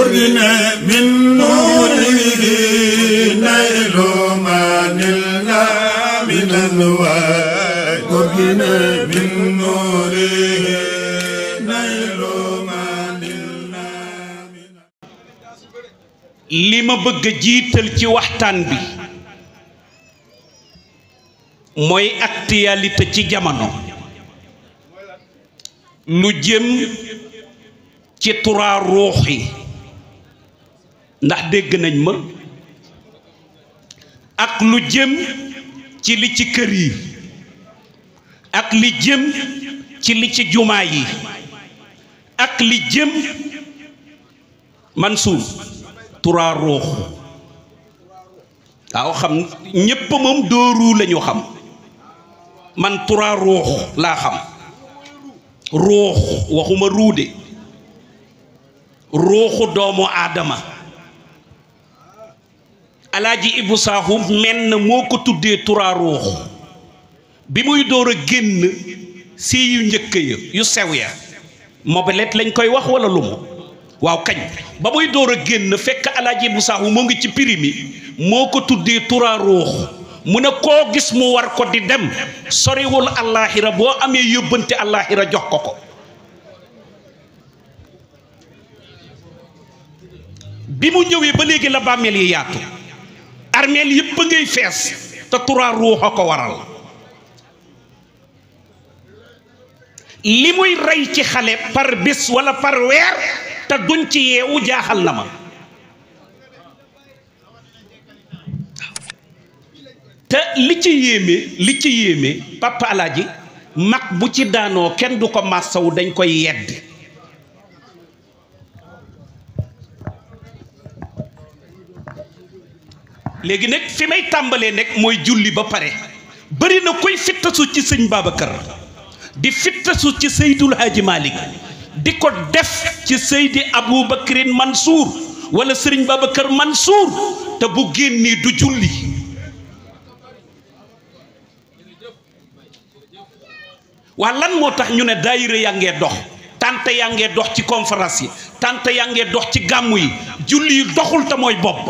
من نوره نيل ما نلنا من الوعي من نوره نيل ما نلنا li ma bëgg a jiital ci waxtaan bi mooy actualité ci jamono lu jëm ci trois ruux yi ndax dégg nañ ma ak lu jëm ci li ci kër yi ak li jëm ci li ci jumaa yi ak li jëm Mansour trois ruux waaw xam ñépp moom dooru lañu xam man trois ruux laa xam ruux waxuma ruude ruuxu doomu aadama alaaji Ibu Saaxu menn moo ko tuddee trois ruux bi muy door a génn si yu njëkk ya yu sew ya mobelet lañ koy wax wala lu mu waaw kañ ba muy door a génn fekk alaaji Ibu Saaxu moo ngi ci prix mi moo ko tuddee trois ruux mu ne koo gis mu war ko di dem soriwul àllaaxira boo amee yóbbante àllaaxira jox ko ko bi mu ñëwee ba léegi la bàmmeel yi yaatu armeel yëpp a ngay fees te trois ruux a ko waral li muy rey ci xale par bés wala par weer te duñ ci yeewu jaaxal na ma te li ci yéeme papa alaaji mag bu ci daanoo kenn du ko massawu dañ koy yedd léegi nag fi may tàmbalee nekk mooy julli ba pare bari na koy fittasu ci sëñ Babacar di fittasu ci Seydul Haaji Malick di ko def ci Seydi Aboubacrin Mansour wala sëriñ Babacar Mansour te bu génnee du julli waa lan moo tax ñu ne daayira yaa ngee dox tante yaa ngee dox ci conférence yi tante yaa ngee dox ci gàmmu yi julli yi doxul te mooy bopp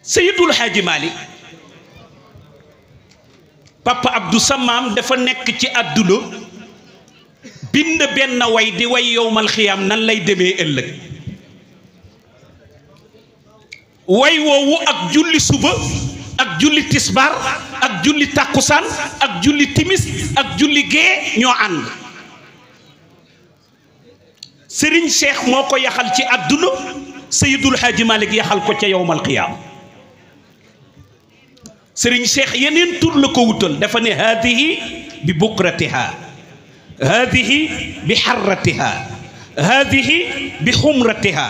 Seydul Haaji Malick Papa Abdou Samaam dafa nekk ci àdduna bind benn way di way yowmal xiyaam nan lay demee ëllëg way woowu ak julli suba ak julli tisbaar ak julli tàkkusaan ak julli timis ak julli gee ñoo ànd Serigne Cheikh moo ko yaxal ci àdduna Seydul Haaji Malick yaxal ko ca yowmal qiyaam Serigne Cheikh yeneen tur la ko wutal dafa ne haadihi bi bukratiha haadihi bi xarratiha haadihi bi xumratiha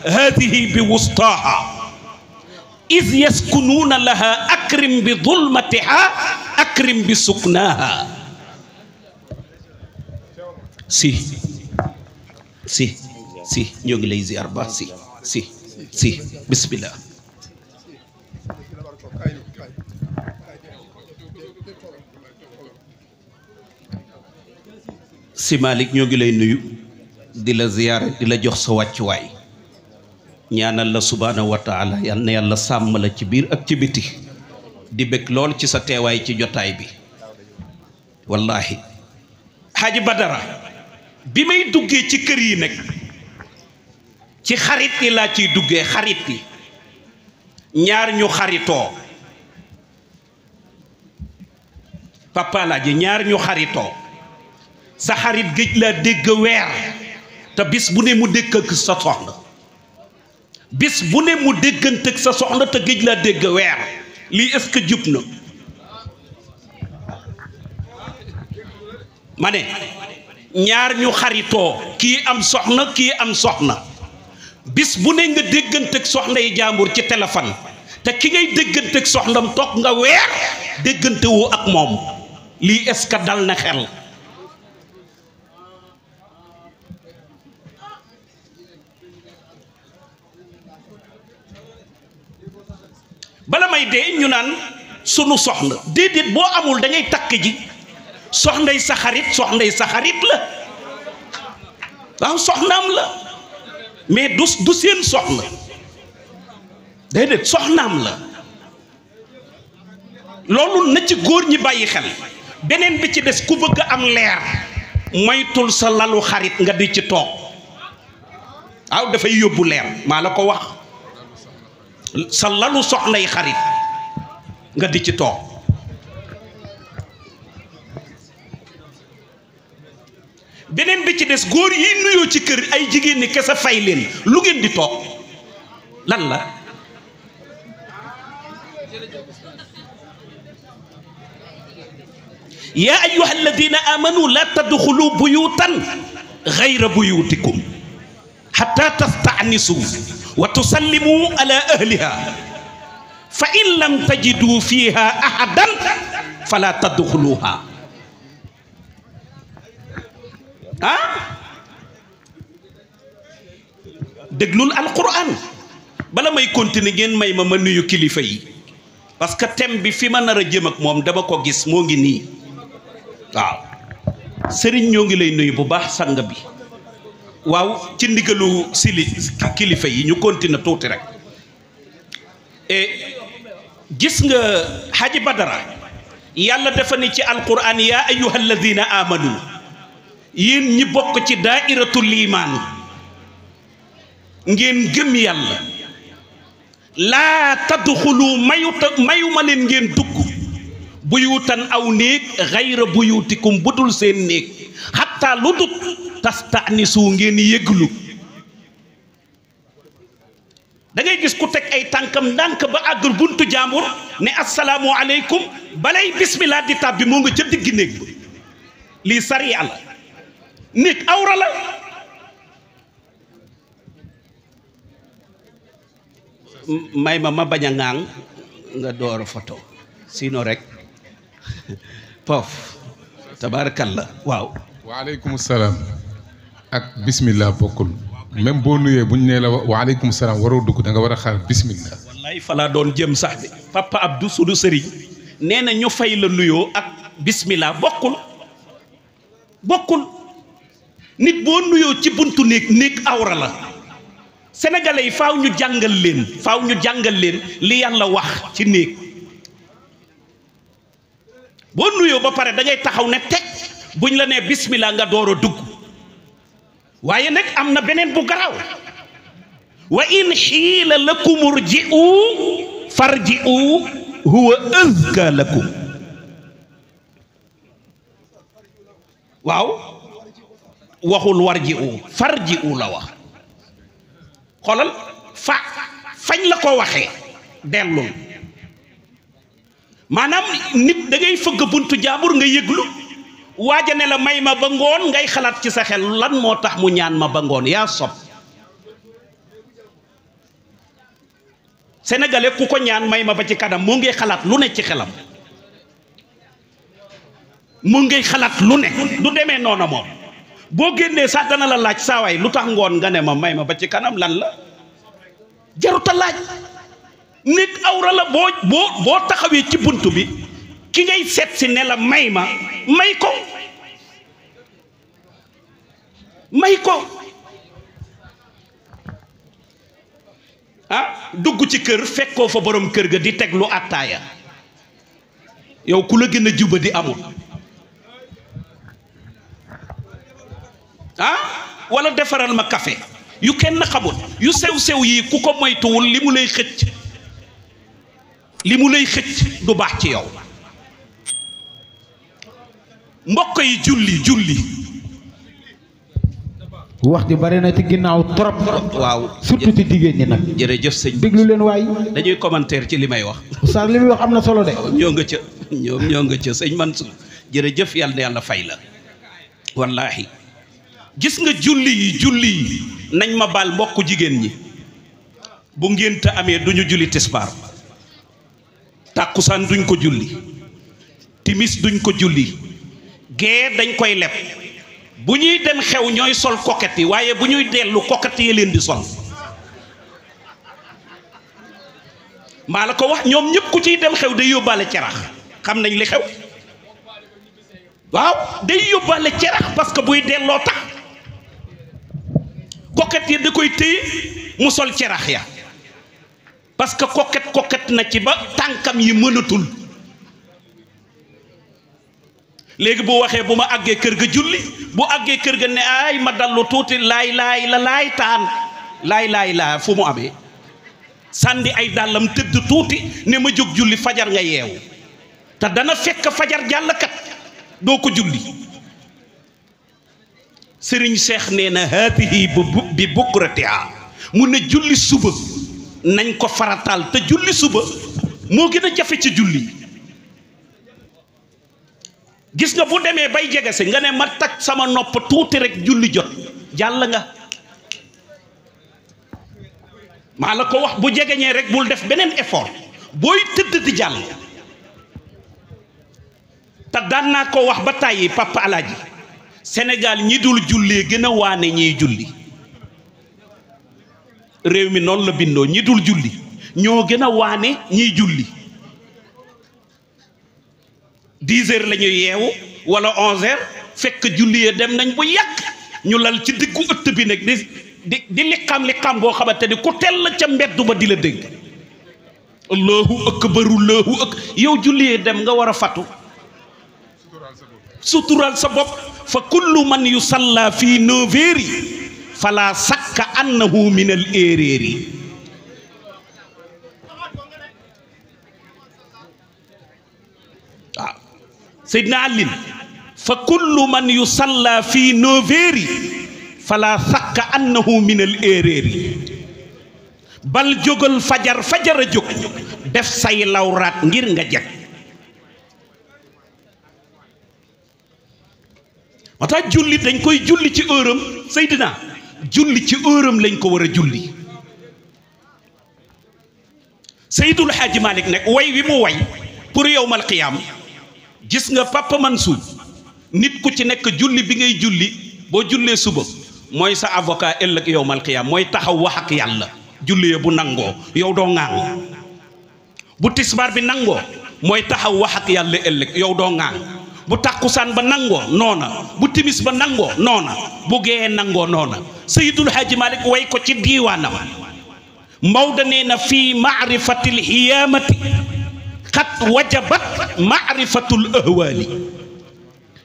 haadihi bi wustaaha iz yaskunuuna laha akrim bi zulmatiha akrim bi suknaaha si ñoo ngi lay ziar ba si bismillah si Malick ñoo ngi lay nuyu di la ziyaare di la jox sa wàccuwaay ñaanal la subhaanahu wa taala yal na yàlla sàmm la ci biir ak ci biti di bëgg lool ci sa teewaay ci jotaay bi wallahi Haji Badara bi may duggee ci kër yi nag ci xarit yi laa ciy duggee xarit yi ñaar ñu xaritoo papa laa ji ñaar ñu xaritoo sa xarit géej laa dégg weer te bis bu ne mu dégg ak sa soxna bis bu ne mu déggante ak sa soxna te géej laa dégg weer lii est-ce que jub na ma ne ñaar ñu xaritoo kii am soxna bis bu ne nga déggante ak soxna yi jàmbur ci téléphone te ki ngay déggante ak soxnam toog nga weer déggante woo ak moom lii est-ce que dal na xel bala may dee ñu naan sunu soxna déedéet boo amul da ngay takk ji soxnay sa xarit la waaw soxnaam la mais du seen soxna déedéet soxnaam la loolu na ci góor ñi bàyyi xel. beneen bi ci des ku bëgg am leer moytul sa lalu xarit nga di ci toog waaw dafay yóbbu leer maa la ko wax sa lalu soxnay xarit nga di ci toog beneen bi ci des góor yi nuyoo ci kër ay jigéen ñi kese fay leen lu ngeen di toog lan la yaa ayyuha alladina amanu la tadxulu buyutan gayra buyutikum xata tastanisu wa tusallimu ala ahliha fa in lam tajidu fiha ahadan fala tadxuluha déglul alquran bala may continuer ngeen may ma nuyu kilifa yi parce que thème bi fi ma nar a jëm ak moom dama ko gis moo ngi nii waaw sëriñ ñoo ngi lay nuyu bu baax sang bi waaw ci ndigalu kilifa yi ñu continuer tuuti rek et gis nga Haji Badara yàlla dafa ne ci alquran yaa ayyuha alladina amanu yéen ñi bokk ci daairatul iman ngeen gëm yàlla laa tadxulu mayuma leen ngeen dugg buyutan aw néeg xayra buyutikum budul seen néeg xatta lu dut tastanisu ngeen yëglu da ngay gis ku teg ay tànkam ndànk ba àggal buntu jaambur ne asalaamu aleykum balay bismillah di tàbbi moo nga ca digg néeg ba lii sariya la néeg awra la may ma bañ a ŋaaŋ nga door a photo sinon rek poof tabarakallah waaw waaleykum salaam ak bismillah bokkul même boo nuyee bu ñu nee la waaleykum salaam waroo dugg da nga war a xaar bismillah wallaay falaa doon jëm sax bi papa Abdou sunu sëriñ nee na ñu fay la nuyoo ak bismillah bokkul nit boo nuyoo ci buntu néeg awra la sénégalais yi faaw ñu jàngal leen li yàlla wax ci néeg boo nuyoo ba pare da ngay taxaw ne teg buñ la nee bismillah nga door a dugg waaye nag am na beneen bu garaaw wa in xiila lakum urji'u farji'u huwa azka lakum waaw waxul warji'u farji'u la wax xoolal fañ la ko waxee dellul maanaam nit da ngay fëgg buntu jaambur nga yëglu waaja ne la may ma ba ngoon ngay xalaat ci sa xel lan moo tax mu ñaan ma ba ngoon yaa sob sénégalais ku ko ñaan may ma ba ci kanam moo ngay xalaat lu ne ci xelam mu ngay xalaat lu ne du demee noona moom boo génnee sax dana la laaj saawaay lu tax ngoon nga ne ma may ma ba ci kanam lan la jaruta laaj nit awra la boo taxawee ci bunt bi ki ngay seet si ne la may ma may ko dugg ci kër fekkoo fa borom kër ga di teg lu attaaya yow ku la gën a juba di amul wala defaral ma café yu kenn xamul yu sew yi ku ko moytuwul li mu lay xëcc du baax ci yow mbokk yi julli wax ji bari na ci ginnaaw trop waaw surtout ci jigéen ñi nag jërëjëf sëñ déglu leen waay dañuy commentaire ci li may wax oustaz li muy wax am na solo de ñoo nga ca sëñ Mansour jërëjëf yàlla na yàlla fay la wallaahi gis nga julli yi nañ ma baal mbokku jigéen ñi bu ngénte amee duñu julli tisbaar tàkkusaan duñ ko julli timis duñ ko julli gee dañ koy leb bu ñuy dem xew ñooy sol coquette yi waaye bu ñuy dellu coquette yi leen di sol maa la ko wax ñoom ñëpp ku ciy dem xew day yóbbaale cerax xam nañ li xew waaw day yóbbaale cerax parce que buy delloo tax coquette yi da koy téye mu sol cerax ya parce que coquette na ci ba tànkam yi mënatul léegi bu waxee bu ma àggee kër ga julli bu àggee kër ga ne ay ma dallu tuuti laay taan laay fu mu amee sànni ay dàllam tëdd tuuti ne ma jóg julli fajar nga yeewu te dana fekk fajar jàllkat doo ko julli sëriñ Cheikh nee na haatihi bi bukratiha mu ne julli suba nañ ko farataal te julli suba moo gën a jafe ci julli gis nga bu demee bay jege si nga ne ma tag sama nopp tuuti rek julli jot jàll nga maa la ko wax bu jegeñee rek bul def beneen effort booy tëdd di jàll te daan naa ko wax ba tàyyi papa alaaji Sénégal ñi dul jullee gën a waane ñiy julli réew mi noonu la bindoo ñi dul julli ñoo gën a waane ñiy julli 10 heures la ñuy yeewu wala 11 heures fekk julli dem nañ bu yàgg ñu lal ci diggu ëtt bi nag di liqam boo xamante ni ku tell ca mbeddu ba di la dégg allahu akbaru allahu akbar yow julli dem nga war a fatu sutural sa bopp fa kullu man yusalla fii 9 heures fala sakka annahu min al erreurs waaw Seydina Alin fa kullu man yusalla fii 9 heures fala sakka annahu min al erreurs bal jógal fajar a jóg def say lawraat ngir nga jag moo tax julli dañ koy julli ci heuram Seydina julli ci heuram lañ ko war a julli Seydul Haaji Malick nag way wi mu way pour yowmal qiyaam gis nga Papa Mansour nit ku ci nekk julli bi ngay julli boo jullee suba mooy sa avocat ëllëg yowmal qiyaam mooy taxaw wax ak yàlla julli bu nangoo yow doo ŋaang bu tisbaar bi nangoo mooy taxaw wax ak yàlla ëllëg yow doo ŋaang bu takkusaan ba nangoo noona bu timis ba nangoo noona bu gee nangoo noona Seydul Haaji Malick way ko ci diiwaanam Maodo nee na fii maarifatil xiyaamati xat wajabat maarifatul ahwaali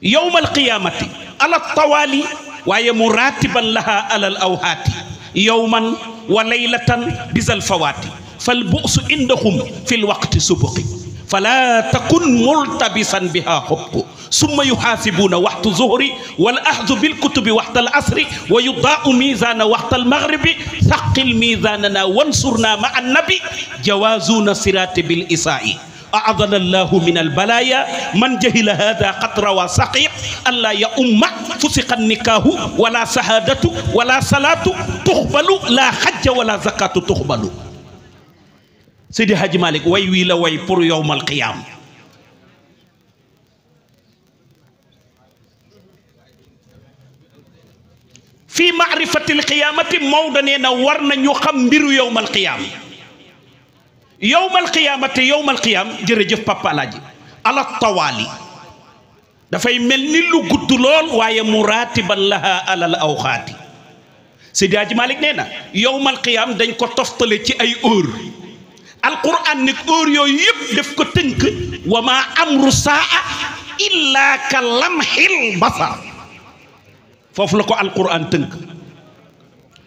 yowmal qiyaamati ala tawaali waaye muraatiban laha alal awhaati yowman wa laylatan bisal fawaati fal bu'su indahum fil waqti subuqi fala takun multabisan biha xubku summa yuxaasibuuna waxtu zuhri wal axdu bil kutubi waxtal asri wa yudaau miizaana waxtal maghribi saqil miizaanana wansurna ma annabi jawaazuuna siraati bil isaa'i aadana allahu min albalaaya man jahila hada qad rawa saqiq alla ya umma fusiqa nikaahu wala sahaadatu wala salaatu tuxbalu la xajja wala zakatu tuxbalu Seydi Hadji Malick way wii la way pour yowmal qiyaam fii maarifatil qiyaamati Maodo nee na war na ñu xam mbiru yowmal qiyaam yowmal qiyaam jërëjëf Papa Alaaji ala tawaali dafay mel ni lu gudd lool waaye muraatiban laha alal awxaati Seydi Hadji Malick nee na yowmal qiyaam dañ ko toftale ci ay heure alquran nag heure yooyu yëpp def ko tënk wa ma amru saa illa ka lamhil basar foofu la ko alquran tënk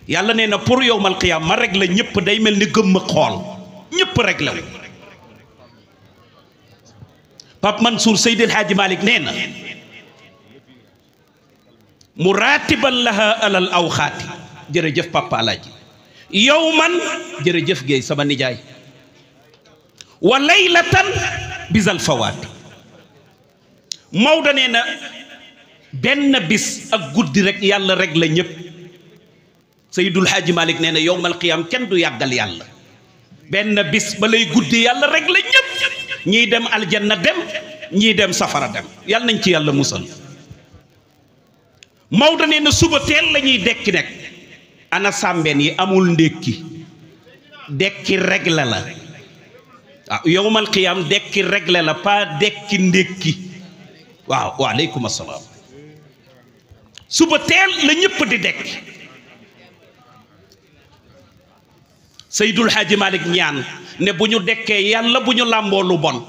yàlla nee na pour yowmal qiyaam ma rek la ñëpp day mel ni gëmm xool ñëpp rek la Pape Mansour Seydil Hadji Malick nee na muratiban laha alal awxaati jërëjëf Papa Alaaji yowman jërëjëf Guèye sama nijaay wa laylatan bisal fawaati Maodo nee na benn bis ak guddi rek yàlla rek la ñëpp Seydul Haaji Malick nee na yowmal qiyaam kenn du yàggal yàlla benn bis ba lay guddi yàlla rek la ñëpp ñii dem aljanna dem ñii dem safara dem yàlla nañ ci yàlla musal Maodo nee na suba teel la ñuy dekki nekk ana sàmbeen yi amul ndékki dekki rek la waaw yowmal qiyaam dekki réglé la pas dekki ndékki waaw waaleykum asalaam suba teel la ñëpp di dekki Seydul Haaji Malick ñaan ne bu ñu dekkee yàlla bu ñu làmboo lu bon